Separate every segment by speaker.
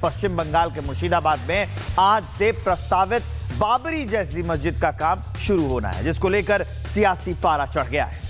Speaker 1: पश्चिम बंगाल के मुर्शिदाबाद में आज से प्रस्तावित बाबरी जैसी मस्जिद का काम शुरू होना है, जिसको लेकर सियासी पारा चढ़ गया है।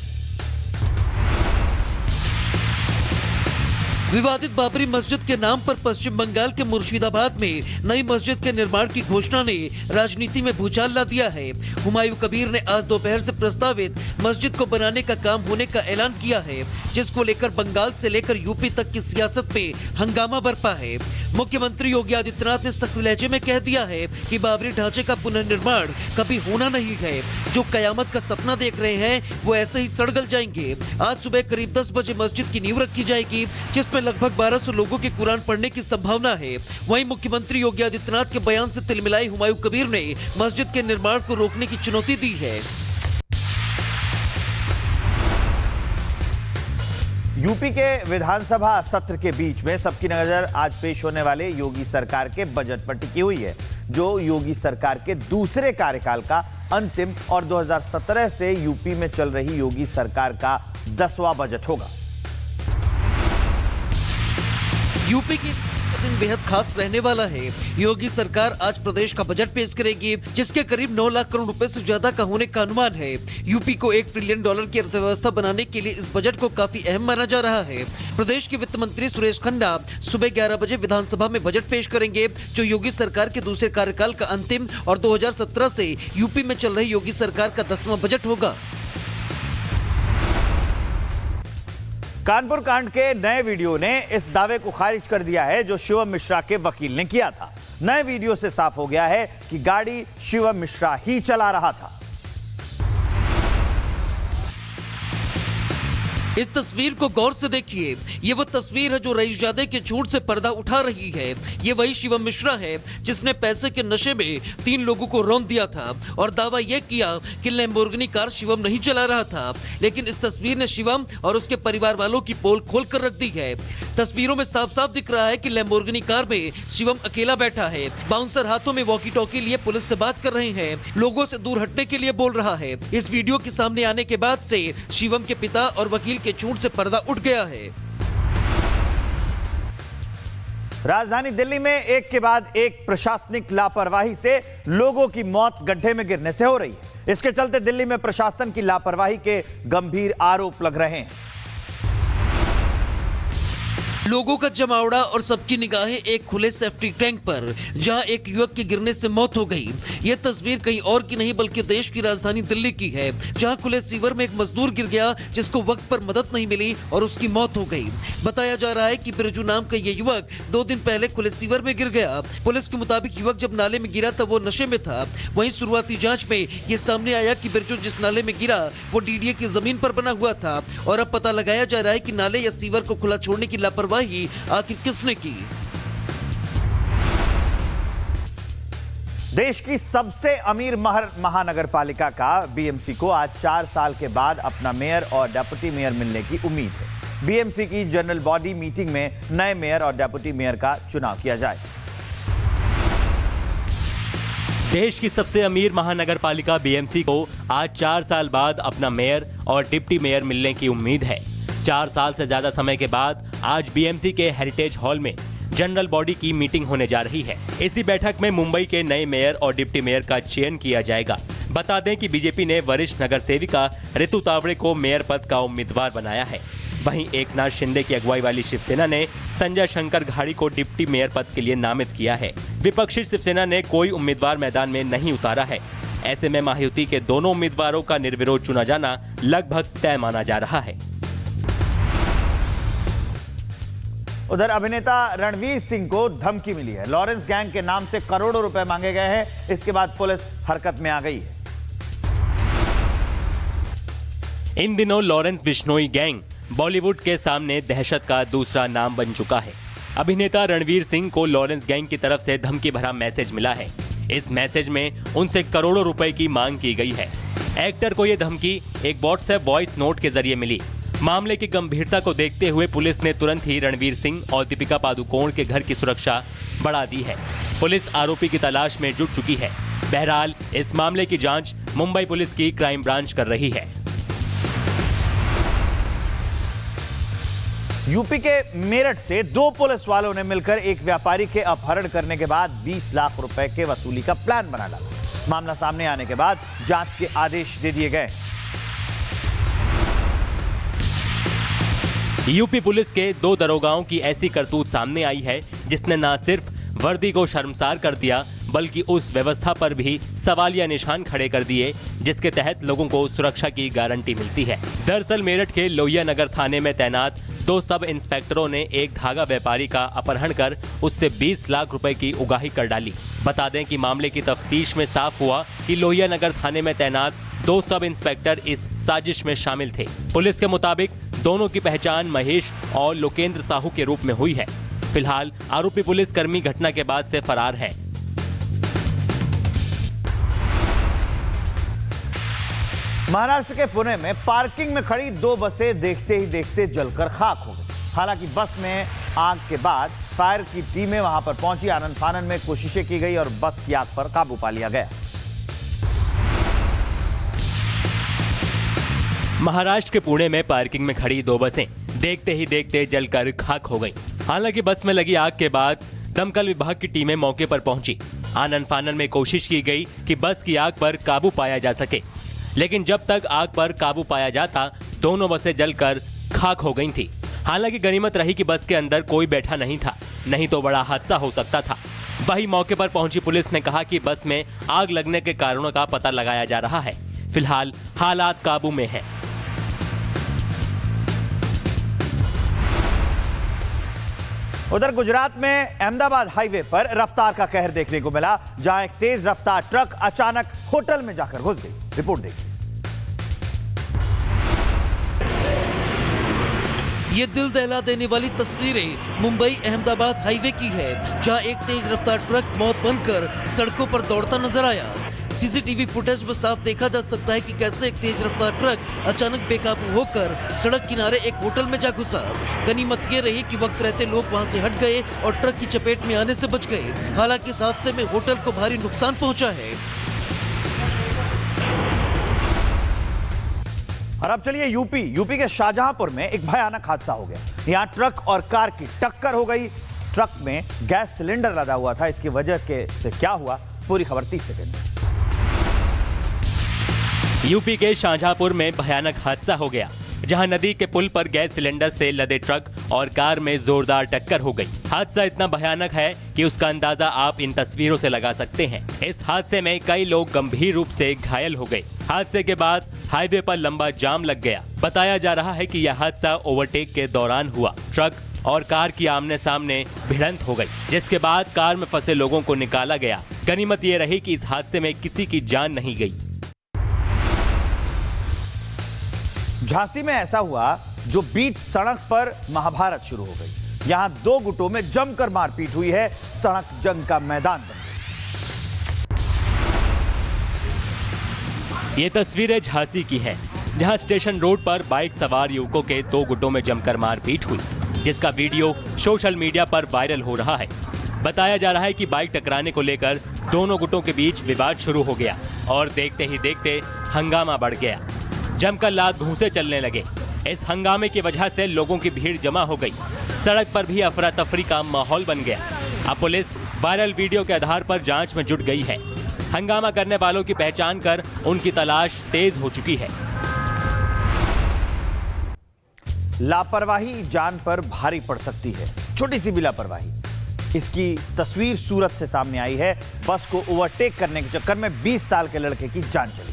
Speaker 2: विवादित बाबरी मस्जिद के नाम पर पश्चिम बंगाल के मुर्शिदाबाद में नई मस्जिद के निर्माण की घोषणा ने राजनीति में भूचाल ला दिया है। हुमायूं कबीर ने आज दोपहर से प्रस्तावित मस्जिद को बनाने का काम होने का ऐलान किया है, जिसको लेकर बंगाल से लेकर यूपी तक की सियासत में हंगामा बरपा है। मुख्यमंत्री योगी आदित्यनाथ ने सख्त लहजे में कह दिया है कि बाबरी ढांचे का पुनर्निर्माण कभी होना नहीं है। जो कयामत का सपना देख रहे हैं वो ऐसे ही सड़गल जाएंगे। आज सुबह करीब 10 बजे मस्जिद की नींव रखी जाएगी, जिसमें लगभग 1200 लोगों के कुरान पढ़ने की संभावना है। वहीं मुख्यमंत्री योगी आदित्यनाथ के बयान से तिलमिलाए हुमायूं कबीर ने मस्जिद के निर्माण को रोकने की चुनौती दी है।
Speaker 1: यूपी के विधानसभा सत्र के बीच में सबकी नजर आज पेश होने वाले योगी सरकार के बजट पर टिकी हुई है, जो योगी सरकार के दूसरे कार्यकाल का अंतिम और 2017 से यूपी में चल रही योगी सरकार का 10वां बजट होगा।
Speaker 2: यूपी की दिन बेहद खास रहने वाला है। योगी सरकार आज प्रदेश का बजट पेश करेगी, जिसके करीब 9 लाख करोड़ रुपए से ज्यादा का होने का अनुमान है। यूपी को $1 ट्रिलियन की अर्थव्यवस्था बनाने के लिए इस बजट को काफी अहम माना जा रहा है। प्रदेश के वित्त मंत्री सुरेश खन्ना सुबह 11 बजे विधानसभा में बजट पेश करेंगे, जो योगी सरकार के दूसरे कार्यकाल का अंतिम और 2017 से यूपी में चल रही योगी सरकार का 10वां बजट होगा।
Speaker 1: कानपुर कांड के नए वीडियो ने इस दावे को खारिज कर दिया है जो शिवम मिश्रा के वकील ने किया था। नए वीडियो से साफ हो गया है कि गाड़ी शिवम मिश्रा ही चला रहा था।
Speaker 2: इस तस्वीर को गौर से देखिए। ये वो तस्वीर है जो रईसजादे के झूठ से पर्दा उठा रही है। ये वही शिवम मिश्रा है जिसने पैसे के नशे में 3 लोगों को रौंद दिया था और दावा यह किया कि लैम्बोर्गिनी कार शिवम नहीं चला रहा था। लेकिन इस तस्वीर ने शिवम और उसके परिवार वालों की पोल खोल कर रख दी है। तस्वीरों में साफ साफ दिख रहा है कि लैम्बोर्गिनी कार में शिवम अकेला बैठा है। बाउंसर हाथों में वॉकी टॉकी लिए पुलिस से बात कर रहे हैं, लोगों से दूर हटने के लिए बोल रहा है। इस वीडियो के सामने आने के बाद से शिवम के पिता और वकील के झूठ से पर्दा उठ गया है।
Speaker 1: राजधानी दिल्ली में एक के बाद एक प्रशासनिक लापरवाही से लोगों की मौत गड्ढे में गिरने से हो रही है। इसके चलते दिल्ली में प्रशासन की लापरवाही के गंभीर आरोप लग रहे हैं।
Speaker 2: लोगों का जमावड़ा और सबकी निगाहें एक खुले सेफ्टी टैंक पर, जहां एक युवक के गिरने से मौत हो गई। यह तस्वीर कहीं और की नहीं बल्कि देश की राजधानी दिल्ली की है, जहां खुले सीवर में एक मजदूर गिर गया जिसको वक्त पर मदद नहीं मिली और उसकी मौत हो गई। बताया जा रहा है कि बिरजू नाम का यह युवक 2 दिन पहले खुले सीवर में गिर गया। पुलिस के मुताबिक युवक जब नाले में गिरा तब वो नशे में था। वहीं शुरुआती जांच में ये सामने आया कि बिरजू जिस नाले में गिरा वो डीडीए की जमीन पर बना हुआ था और अब पता लगाया जा रहा है कि नाले या सीवर को खुला छोड़ने की लापरवाही आखिर किसने की।
Speaker 1: देश की सबसे अमीर महानगर पालिका का बीएमसी को आज 4 साल के बाद अपना मेयर और डेप्यूटी मेयर मिलने की उम्मीद है। बीएमसी की जनरल बॉडी मीटिंग में नए मेयर और डेप्यूटी मेयर का चुनाव किया जाए।
Speaker 3: देश की सबसे अमीर महानगर पालिका बीएमसी को आज 4 साल बाद अपना मेयर और डिप्टी मेयर मिलने की उम्मीद है। 4 साल से ज्यादा समय के बाद आज बीएमसी के हेरिटेज हॉल में जनरल बॉडी की मीटिंग होने जा रही है। इसी बैठक में मुंबई के नए मेयर और डिप्टी मेयर का चयन किया जाएगा। बता दें कि बीजेपी ने वरिष्ठ नगर सेविका ऋतु तावड़े को मेयर पद का उम्मीदवार बनाया है। वहीं एकनाथ शिंदे की अगुवाई वाली शिवसेना ने संजय शंकर घाड़ी को डिप्टी मेयर पद के लिए नामित किया है। विपक्षी शिवसेना ने कोई उम्मीदवार मैदान में नहीं उतारा है। ऐसे में महायुति के दोनों उम्मीदवारों का निर्विरोध चुना जाना लगभग तय माना जा रहा है।
Speaker 1: उधर अभिनेता रणवीर सिंह को धमकी मिली है। लॉरेंस गैंग के नाम से करोड़ों रुपए मांगे गए हैं। इसके बाद पुलिस हरकत में आ गई है।
Speaker 3: इन दिनों लॉरेंस बिश्नोई गैंग बॉलीवुड के सामने दहशत का दूसरा नाम बन चुका है। अभिनेता रणवीर सिंह को लॉरेंस गैंग की तरफ से धमकी भरा मैसेज मिला है। इस मैसेज में उनसे करोड़ों रुपए की मांग की गई है। एक्टर को यह धमकी एक व्हाट्सएप वॉइस नोट के जरिए मिली। मामले की गंभीरता को देखते हुए पुलिस ने तुरंत ही रणवीर सिंह और दीपिका पादुकोण के घर की सुरक्षा बढ़ा दी है। पुलिस आरोपी की तलाश में जुट चुकी है। बहरहाल इस मामले की जांच मुंबई पुलिस की क्राइम ब्रांच कर रही है।
Speaker 1: यूपी के मेरठ से 2 पुलिस वालों ने मिलकर एक व्यापारी के अपहरण करने के बाद 20 लाख रुपए के वसूली का प्लान बना डाला। मामला सामने आने के बाद जांच के आदेश दे दिए गए।
Speaker 3: यूपी पुलिस के 2 दरोगाओं की ऐसी करतूत सामने आई है जिसने न सिर्फ वर्दी को शर्मसार कर दिया बल्कि उस व्यवस्था पर भी सवालिया निशान खड़े कर दिए जिसके तहत लोगों को सुरक्षा की गारंटी मिलती है। दरअसल मेरठ के लोहिया नगर थाने में तैनात 2 सब इंस्पेक्टरों ने एक धागा व्यापारी का अपहरण कर उससे 20 लाख रुपए की उगाही कर डाली। बता दें कि मामले की तफ्तीश में साफ हुआ कि लोहिया नगर थाने में तैनात 2 सब इंस्पेक्टर इस साजिश में शामिल थे। पुलिस के मुताबिक दोनों की पहचान महेश और लोकेंद्र साहू के रूप में हुई है। फिलहाल आरोपी पुलिसकर्मी घटना के बाद से फरार है।
Speaker 1: महाराष्ट्र के पुणे में पार्किंग में खड़ी 2 बसें देखते ही देखते जलकर खाक हो गई। हालांकि बस में आग के बाद फायर की टीमें वहां पर पहुंची, आनन फानन में कोशिशें की गई और बस की आग पर काबू पा लिया गया।
Speaker 3: महाराष्ट्र के पुणे में पार्किंग में खड़ी 2 बसें देखते ही देखते जलकर खाक हो गई। हालांकि बस में लगी आग के बाद दमकल विभाग की टीमें मौके पर पहुंची। आनन फानन में कोशिश की गई कि बस की आग पर काबू पाया जा सके, लेकिन जब तक आग पर काबू पाया जाता दोनों बसें जलकर खाक हो गई थी। हालांकि गनीमत रही कि बस के अंदर कोई बैठा नहीं था, नहीं तो बड़ा हादसा हो सकता था। वहीं मौके पर पहुंची पुलिस ने कहा कि बस में आग लगने के कारणों का पता लगाया जा रहा है। फिलहाल हालात काबू में हैं।
Speaker 1: उधर गुजरात में अहमदाबाद हाईवे पर रफ्तार का कहर देखने को मिला, जहां एक तेज रफ्तार ट्रक अचानक होटल में जाकर घुस गई। रिपोर्ट देखिए।
Speaker 2: ये दिल दहला देने वाली तस्वीरें मुंबई अहमदाबाद हाईवे की है, जहां एक तेज रफ्तार ट्रक मौत बनकर सड़कों पर दौड़ता नजर आया। सीसीटीवी फुटेज में साफ देखा जा सकता है कि कैसे एक तेज रफ्तार ट्रक अचानक बेकाबू होकर सड़क किनारे एक होटल में जा घुसा। गनीमत ये रही कि वक्त रहते लोग वहां से हट गए और ट्रक की चपेट में आने से बच गए। हालांकि इस हादसे में होटल को भारी नुकसान पहुंचा है।
Speaker 1: और अब चलिए यूपी के शाहजहांपुर में एक भयानक हादसा हो गया। यहां ट्रक और कार की टक्कर हो गई। ट्रक में गैस सिलेंडर लदा हुआ था। इसकी वजह से क्या हुआ, पूरी खबर 30 सेकंड में।
Speaker 3: यूपी के शाहजहांपुर में भयानक हादसा हो गया, जहां नदी के पुल पर गैस सिलेंडर से लदे ट्रक और कार में जोरदार टक्कर हो गई। हादसा इतना भयानक है कि उसका अंदाजा आप इन तस्वीरों से लगा सकते हैं। इस हादसे में कई लोग गंभीर रूप से घायल हो गए। हादसे के बाद हाईवे पर लंबा जाम लग गया। बताया जा रहा है कि यह हादसा ओवरटेक के दौरान हुआ। ट्रक और कार की आमने सामने भिड़ंत हो गई, जिसके बाद कार में फंसे लोगों को निकाला गया। गनीमत ये रही कि इस हादसे में किसी की जान नहीं गई।
Speaker 1: झांसी में ऐसा हुआ जो बीच सड़क पर महाभारत शुरू हो गई। यहां 2 गुटों में जमकर मारपीट हुई है। सड़क जंग का मैदान बन गई।
Speaker 3: ये तस्वीरें झांसी की हैं, जहां स्टेशन रोड पर बाइक सवार युवकों के 2 गुटों में जमकर मारपीट हुई, जिसका वीडियो सोशल मीडिया पर वायरल हो रहा है। बताया जा रहा है कि बाइक टकराने को लेकर दोनों गुटों के बीच विवाद शुरू हो गया और देखते ही देखते हंगामा बढ़ गया। जमकर लात घूंसे चलने लगे। इस हंगामे की वजह से लोगों की भीड़ जमा हो गई। सड़क पर भी अफरा तफरी का माहौल बन गया। अब पुलिस वायरल वीडियो के आधार पर जांच में जुट गई है। हंगामा करने वालों की पहचान कर उनकी तलाश तेज हो चुकी है।
Speaker 1: लापरवाही जान पर भारी पड़ सकती है। छोटी सी भी लापरवाही। इसकी तस्वीर सूरत से सामने आई है। बस को ओवरटेक करने के चक्कर में 20 साल के लड़के की जान चली गई।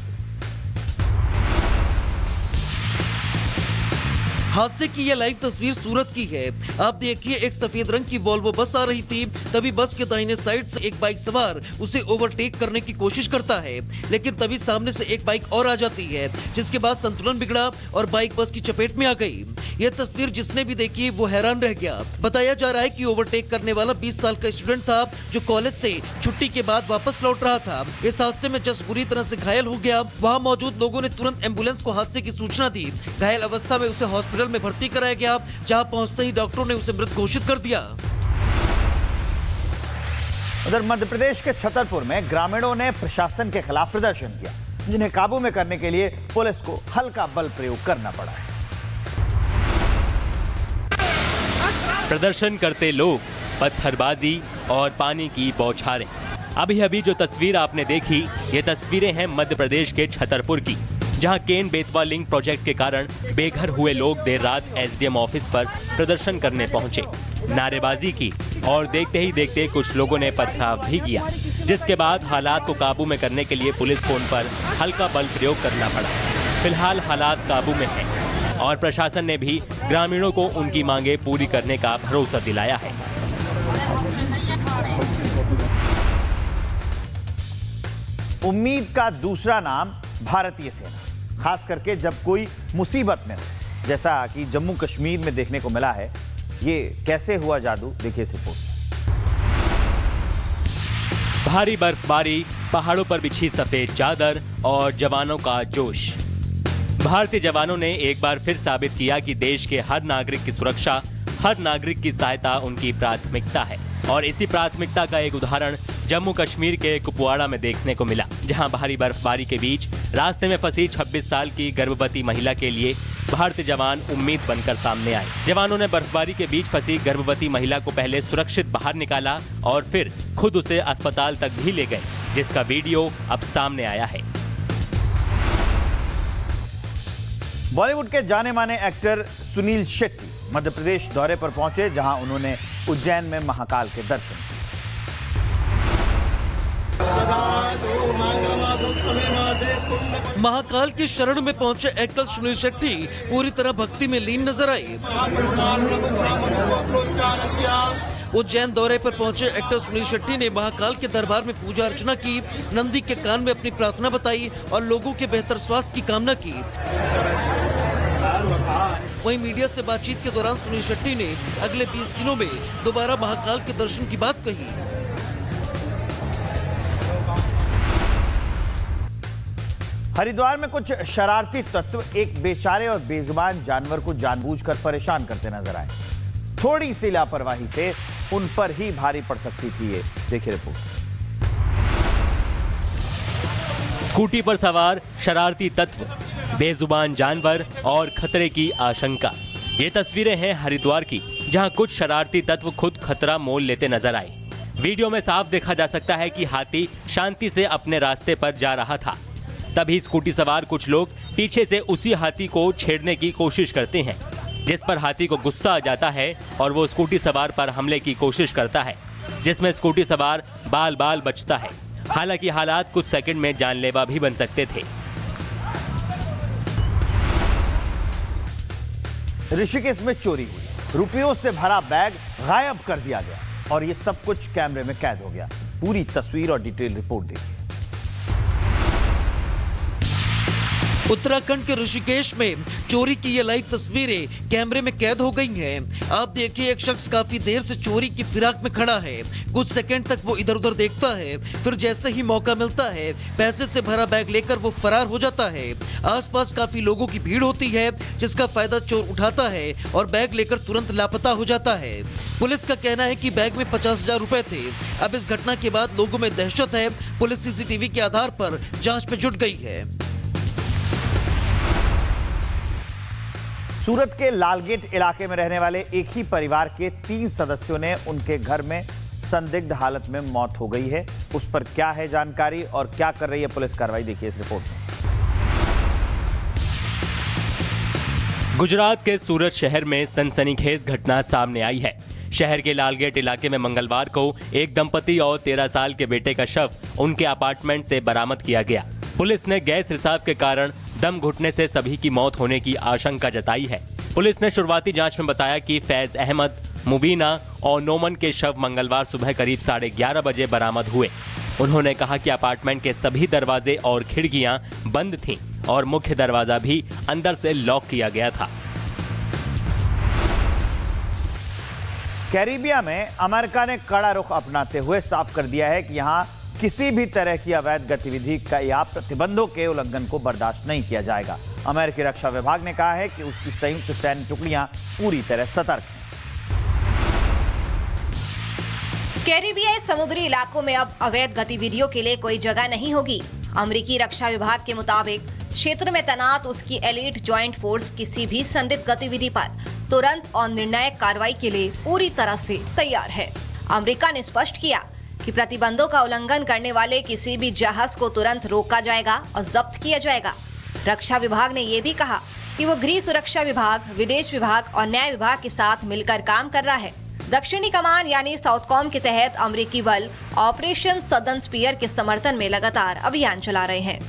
Speaker 2: हादसे की यह लाइव तस्वीर सूरत की है। आप देखिए, एक सफेद रंग की वोल्वो बस आ रही थी। तभी बस के दाहिने साइड से एक बाइक सवार उसे ओवरटेक करने की कोशिश करता है, लेकिन तभी सामने से एक बाइक और आ जाती है, जिसके बाद संतुलन बिगड़ा और बाइक बस की चपेट में आ गई। यह तस्वीर जिसने भी देखी वो हैरान रह गया। बताया जा रहा है कि ओवरटेक करने वाला 20 साल का स्टूडेंट था, जो कॉलेज से छुट्टी के बाद वापस लौट रहा था। इस हादसे में जस बुरी तरह से घायल हो गया। वहां मौजूद लोगों ने तुरंत एम्बुलेंस को हादसे की सूचना दी। घायल अवस्था में उसे हॉस्पिटल में भर्ती कराया गया, जहां पहुंचते ही डॉक्टरों ने उसे मृत घोषित कर दिया।
Speaker 1: उधर मध्य प्रदेश के छतरपुर में ग्रामीणों ने प्रशासन के खिलाफ प्रदर्शन किया, जिन्हें काबू में करने के लिए पुलिस को हल्का बल प्रयोग करना पड़ा है।
Speaker 3: प्रदर्शन करते लोग, पत्थरबाजी और पानी की बौछारें। अभी अभी जो तस्वीर आपने देखी, ये तस्वीरें हैं मध्य प्रदेश के छतरपुर की, जहां केन बेतवा लिंक प्रोजेक्ट के कारण बेघर हुए लोग देर रात एसडीएम ऑफिस पर प्रदर्शन करने पहुंचे, नारेबाजी की और देखते ही देखते कुछ लोगों ने पथराव भी किया, जिसके बाद हालात को काबू में करने के लिए पुलिस को उन पर हल्का बल प्रयोग करना पड़ा। फिलहाल हालात काबू में हैं और प्रशासन ने भी ग्रामीणों को उनकी मांगे पूरी करने का भरोसा दिलाया है।
Speaker 1: उम्मीद का दूसरा नाम भारतीय सेना, खास करके जब कोई मुसीबत में हो, जैसा कि जम्मू कश्मीर में देखने को मिला है। ये कैसे हुआ जादू, देखिए इस रिपोर्ट में।
Speaker 3: भारी बर्फबारी, पहाड़ों पर बिछी सफेद चादर और जवानों का जोश। भारतीय जवानों ने एक बार फिर साबित किया कि देश के हर नागरिक की सुरक्षा, हर नागरिक की सहायता उनकी प्राथमिकता है। और इसी प्राथमिकता का एक उदाहरण जम्मू कश्मीर के कुपवाड़ा में देखने को मिला, जहां भारी बर्फबारी के बीच रास्ते में फंसी 26 साल की गर्भवती महिला के लिए भारतीय जवान उम्मीद बनकर सामने आए। जवानों ने बर्फबारी के बीच फंसी गर्भवती महिला को पहले सुरक्षित बाहर निकाला और फिर खुद उसे अस्पताल तक भी ले गए, जिसका वीडियो अब सामने आया है।
Speaker 1: बॉलीवुड के जाने माने एक्टर सुनील शेट्टी मध्य प्रदेश दौरे पर पहुंचे, जहां उन्होंने उज्जैन में महाकाल के दर्शन किए।
Speaker 2: महाकाल के शरण में पहुंचे एक्टर सुनील शेट्टी पूरी तरह भक्ति में लीन नजर आए। उज्जैन दौरे पर पहुंचे एक्टर सुनील शेट्टी ने महाकाल के दरबार में पूजा अर्चना की, नंदी के कान में अपनी प्रार्थना बताई और लोगों के बेहतर स्वास्थ्य की कामना की। वहीं मीडिया से बातचीत के दौरान सुनील शेट्टी ने अगले 20 दिनों में दोबारा महाकाल के दर्शन की बात कही।
Speaker 1: हरिद्वार में कुछ शरारती तत्व एक बेचारे और बेजुबान जानवर को जानबूझकर परेशान करते नजर आए। थोड़ी सी लापरवाही से उन पर ही भारी पड़ सकती थी ये, देखिए रिपोर्ट।
Speaker 3: स्कूटी पर सवार शरारती तत्व, बेजुबान जानवर और खतरे की आशंका। ये तस्वीरें हैं हरिद्वार की, जहां कुछ शरारती तत्व खुद खतरा मोल लेते नजर आए। वीडियो में साफ देखा जा सकता है कि हाथी शांति से अपने रास्ते पर जा रहा था, तभी स्कूटी सवार कुछ लोग पीछे से उसी हाथी को छेड़ने की कोशिश करते हैं, जिस पर हाथी को गुस्सा आ जाता है और वो स्कूटी सवार पर हमले की कोशिश करता है, जिसमें स्कूटी सवार बाल बाल बचता है। हालांकि हालात कुछ सेकंड में जानलेवा भी बन सकते थे।
Speaker 1: ऋषिकेश में चोरी हुई, रुपयों से भरा बैग गायब कर दिया गया और ये सब कुछ कैमरे में कैद हो गया। पूरी तस्वीर और डिटेल रिपोर्ट देखिए।
Speaker 2: उत्तराखंड के ऋषिकेश में चोरी की ये लाइव तस्वीरें कैमरे में कैद हो गई हैं। आप देखिए, एक शख्स काफी देर से चोरी की फिराक में खड़ा है। कुछ सेकंड तक वो इधर उधर देखता है, फिर जैसे ही मौका मिलता है पैसे से भरा बैग लेकर वो फरार हो जाता है। आसपास काफी लोगों की भीड़ होती है, जिसका फायदा चोर उठाता है और बैग लेकर तुरंत लापता हो जाता है। पुलिस का कहना है कि बैग में 50,000 रुपए थे। अब इस घटना के बाद लोगों में दहशत है। पुलिस सीसीटीवी के आधार पर जांच में जुट गई है।
Speaker 1: सूरत के लालगेट इलाके में रहने वाले एक ही परिवार के 3 सदस्यों ने उनके घर में संदिग्ध हालत में मौत हो गई है। उस पर क्या है जानकारी और क्या कर रही है पुलिस कार्रवाई, देखिए इस रिपोर्ट में।
Speaker 3: गुजरात के सूरत शहर में सनसनीखेज घटना सामने आई है। शहर के लालगेट इलाके में मंगलवार को एक दंपति और 13 साल के बेटे का शव उनके अपार्टमेंट से बरामद किया गया। पुलिस ने गैस रिसाव के कारण दम घुटने से सभी की मौत होने की आशंका जताई है। पुलिस ने शुरुआती जांच में बताया कि फैज अहमद, मुबीना और नोमन के शव मंगलवार सुबह करीब 11:30 बजे बरामद हुए। उन्होंने कहा कि अपार्टमेंट के सभी दरवाजे और खिड़कियां बंद थीं और मुख्य दरवाजा भी अंदर से लॉक किया गया था।
Speaker 1: कैरिबिया में अमेरिका ने कड़ा रुख अपनाते हुए साफ कर दिया है कि यहां किसी भी तरह की अवैध गतिविधि का या प्रतिबंधों के उल्लंघन को बर्दाश्त नहीं किया जाएगा। अमेरिकी रक्षा विभाग ने कहा है कि उसकी संयुक्त सैन्य टुकड़ियां पूरी तरह सतर्क हैं।
Speaker 4: कैरिबियाई समुद्री इलाकों में अब अवैध गतिविधियों के लिए कोई जगह नहीं होगी। अमेरिकी रक्षा विभाग के मुताबिक क्षेत्र में तैनात उसकी एलीट ज्वाइंट फोर्स किसी भी संदिग्ध गतिविधि पर तुरंत और निर्णायक कार्रवाई के लिए पूरी तरह से तैयार है। अमेरिका ने स्पष्ट किया कि प्रतिबंधों का उल्लंघन करने वाले किसी भी जहाज को तुरंत रोका जाएगा और जब्त किया जाएगा। रक्षा विभाग ने ये भी कहा कि वो गृह सुरक्षा विभाग, विदेश विभाग और न्याय विभाग के साथ मिलकर काम कर रहा है। दक्षिणी कमान यानी साउथकॉम के तहत अमेरिकी बल ऑपरेशन सदर्न स्पीयर के समर्थन में लगातार अभियान चला रहे हैं।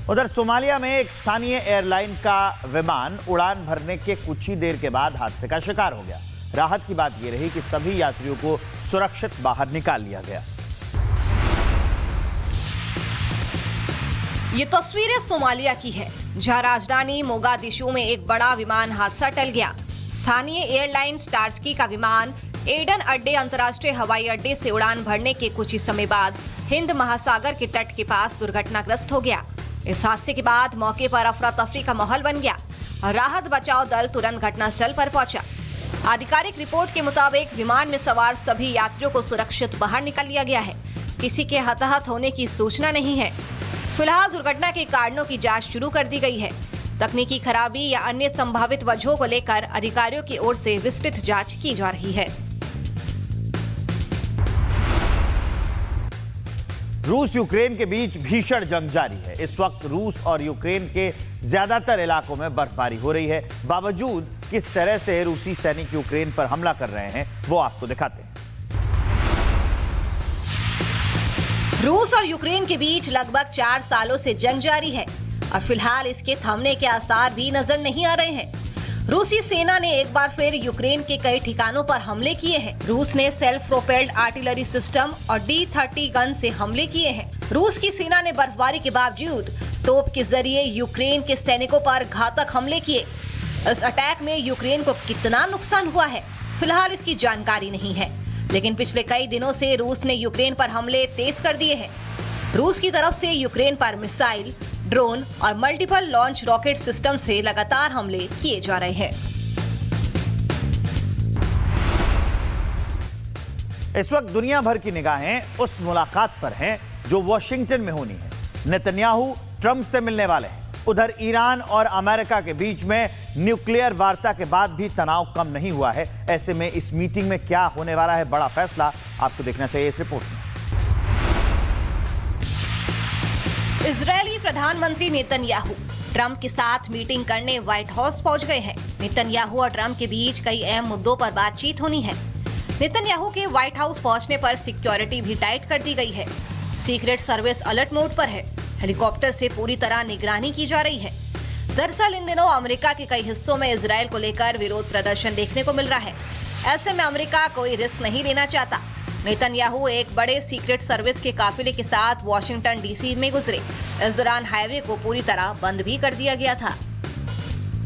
Speaker 1: उधर सोमालिया में एक स्थानीय एयरलाइन का विमान उड़ान भरने के कुछ ही देर के बाद हादसे का शिकार हो गया। राहत की बात यह रही कि सभी यात्रियों को सुरक्षित बाहर निकाल लिया गया।
Speaker 4: ये तस्वीरें सोमालिया की है, जहां राजधानी मोगादिशु में एक बड़ा विमान हादसा टल गया। स्थानीय एयरलाइन स्टार्सकी का विमान एडन अड्डे अंतर्राष्ट्रीय हवाई अड्डे से उड़ान भरने के कुछ ही समय बाद हिंद महासागर के तट के पास दुर्घटनाग्रस्त हो गया। इस हादसे के बाद मौके पर अफरा तफरी का माहौल बन गया और राहत बचाव दल तुरंत घटनास्थल पर पहुंचा। आधिकारिक रिपोर्ट के मुताबिक विमान में सवार सभी यात्रियों को सुरक्षित बाहर निकाल लिया गया है। किसी के हताहत होने की सूचना नहीं है। फिलहाल दुर्घटना के कारणों की जांच शुरू कर दी गई है। तकनीकी खराबी या अन्य संभावित वजहों को लेकर अधिकारियों की ओर से विस्तृत जांच की जा रही है।
Speaker 1: रूस यूक्रेन के बीच भीषण जंग जारी है। इस वक्त रूस और यूक्रेन के ज्यादातर इलाकों में बर्फबारी हो रही है। बावजूद किस तरह से रूसी सैनिक यूक्रेन पर हमला कर रहे हैं वो आपको दिखाते हैं।
Speaker 4: रूस और यूक्रेन के बीच लगभग 4 सालों से जंग जारी है और फिलहाल इसके थमने के आसार भी नजर नहीं आ रहे हैं। रूसी सेना ने एक बार फिर यूक्रेन के कई ठिकानों पर हमले किए हैं। रूस ने सेल्फ प्रोपेल्ड आर्टिलरी सिस्टम और D-30 गन से हमले किए हैं। रूस की सेना ने बर्फबारी के बावजूद तोप के जरिए यूक्रेन के सैनिकों पर घातक हमले किए। इस अटैक में यूक्रेन को कितना नुकसान हुआ है, फिलहाल इसकी जानकारी नहीं है, लेकिन पिछले कई दिनों से रूस ने यूक्रेन पर हमले तेज कर दिए हैं। रूस की तरफ से यूक्रेन पर मिसाइल, ड्रोन और मल्टीपल लॉन्च रॉकेट सिस्टम से लगातार हमले किए जा रहे हैं।
Speaker 1: इस वक्त दुनिया भर की निगाहें उस मुलाकात पर हैं जो वॉशिंगटन में होनी है। नेतन्याहू ट्रंप से मिलने वाले हैं। उधर ईरान और अमेरिका के बीच में न्यूक्लियर वार्ता के बाद भी तनाव कम नहीं हुआ है। ऐसे में इस मीटिंग में क्या होने वाला है बड़ा फैसला, आपको देखना चाहिए इस रिपोर्ट में।
Speaker 4: इजरायली प्रधानमंत्री नेतन्याहू ट्रंप के साथ मीटिंग करने व्हाइट हाउस पहुंच गए हैं। नेतन्याहू और ट्रंप के बीच कई अहम मुद्दों पर बातचीत होनी है। नेतन्याहू के व्हाइट हाउस पहुंचने पर सिक्योरिटी भी टाइट कर दी गई है। सीक्रेट सर्विस अलर्ट मोड पर है। हेलीकॉप्टर से पूरी तरह निगरानी की जा रही है। दरअसल इन दिनों अमेरिका के कई हिस्सों में इजरायल को लेकर विरोध प्रदर्शन देखने को मिल रहा है। ऐसे में अमेरिका कोई रिस्क नहीं लेना चाहता। नेतन्याहू एक बड़े सीक्रेट सर्विस के काफिले के साथ वॉशिंगटन DC में गुजरे। इस दौरान हाईवे को पूरी तरह बंद भी कर दिया गया था।